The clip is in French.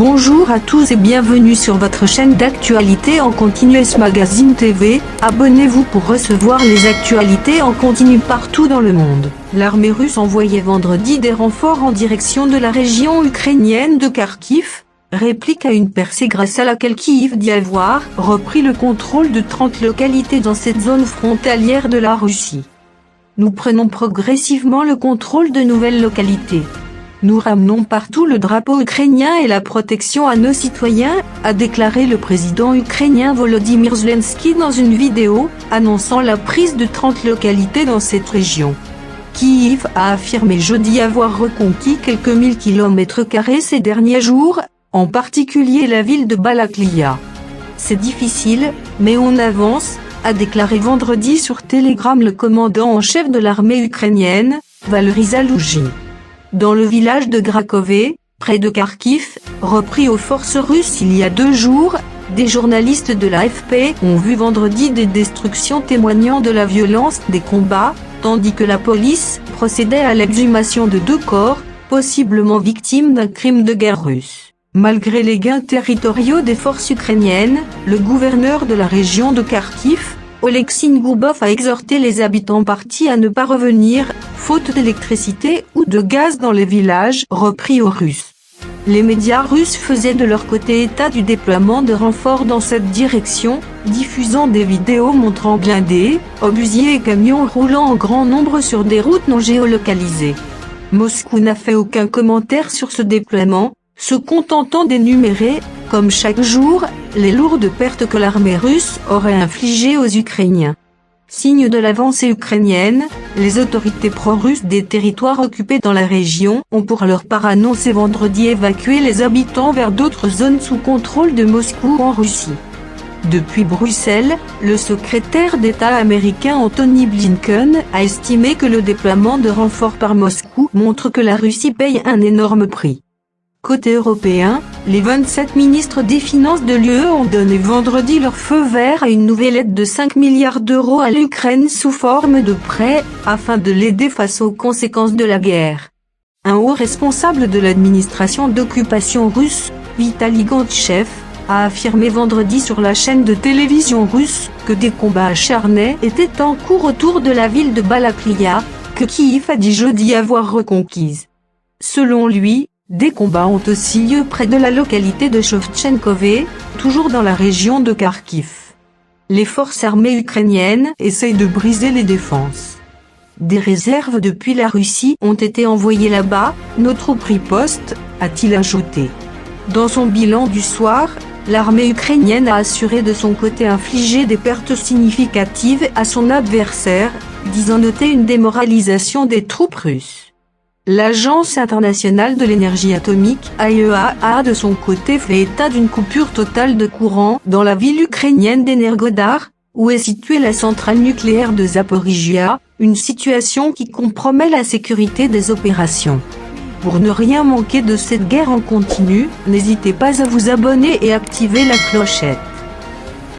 Bonjour à tous et bienvenue sur votre chaîne d'actualité en continu S Magazine TV. Abonnez-vous pour recevoir les actualités en continu partout dans le monde. L'armée russe envoyait vendredi des renforts en direction de la région ukrainienne de Kharkiv, réplique à une percée grâce à laquelle Kiev dit avoir repris le contrôle de 30 localités dans cette zone frontalière de la Russie. Nous prenons progressivement le contrôle de nouvelles localités. Nous ramenons partout le drapeau ukrainien et la protection à nos citoyens, a déclaré le président ukrainien Volodymyr Zelensky dans une vidéo, annonçant la prise de 30 localités dans cette région. Kiev a affirmé jeudi avoir reconquis quelques 1000 km² ces derniers jours, en particulier la ville de Balaklia. C'est difficile, mais on avance, a déclaré vendredi sur Telegram le commandant en chef de l'armée ukrainienne, Valery Zaloujny. Dans le village de Grakové, près de Kharkiv, repris aux forces russes il y a 2 jours, des journalistes de l'AFP ont vu vendredi des destructions témoignant de la violence des combats, tandis que la police procédait à l'exhumation de 2 corps, possiblement victimes d'un crime de guerre russe. Malgré les gains territoriaux des forces ukrainiennes, le gouverneur de la région de Kharkiv, Oleksiy Goubov, a exhorté les habitants partis à ne pas revenir, faute d'électricité ou de gaz dans les villages repris aux Russes. Les médias russes faisaient de leur côté état du déploiement de renforts dans cette direction, diffusant des vidéos montrant blindés, obusiers et camions roulant en grand nombre sur des routes non géolocalisées. Moscou n'a fait aucun commentaire sur ce déploiement, se contentant d'énumérer, comme chaque jour, les lourdes pertes que l'armée russe aurait infligées aux Ukrainiens. Signe de l'avancée ukrainienne, les autorités pro-russes des territoires occupés dans la région ont pour leur part annoncé vendredi évacuer les habitants vers d'autres zones sous contrôle de Moscou en Russie. Depuis Bruxelles, le secrétaire d'État américain Antony Blinken a estimé que le déploiement de renforts par Moscou montre que la Russie paye un énorme prix. Côté européen, les 27 ministres des Finances de l'UE ont donné vendredi leur feu vert à une nouvelle aide de 5 milliards d'euros à l'Ukraine sous forme de prêts, afin de l'aider face aux conséquences de la guerre. Un haut responsable de l'administration d'occupation russe, Vitaly Gantchev, a affirmé vendredi sur la chaîne de télévision russe que des combats acharnés étaient en cours autour de la ville de Balaklia, que Kiev a dit jeudi avoir reconquise. Selon lui, des combats ont aussi lieu près de la localité de Shevchenkové, toujours dans la région de Kharkiv. Les forces armées ukrainiennes essayent de briser les défenses. Des réserves depuis la Russie ont été envoyées là-bas, nos troupes ripostent, a-t-il ajouté. Dans son bilan du soir, l'armée ukrainienne a assuré de son côté infliger des pertes significatives à son adversaire, disant noter une démoralisation des troupes russes. L'Agence internationale de l'énergie atomique (IAEA) a de son côté fait état d'une coupure totale de courant dans la ville ukrainienne d'Energodar, où est située la centrale nucléaire de Zaporijia, une situation qui compromet la sécurité des opérations. Pour ne rien manquer de cette guerre en continu, n'hésitez pas à vous abonner et activer la clochette.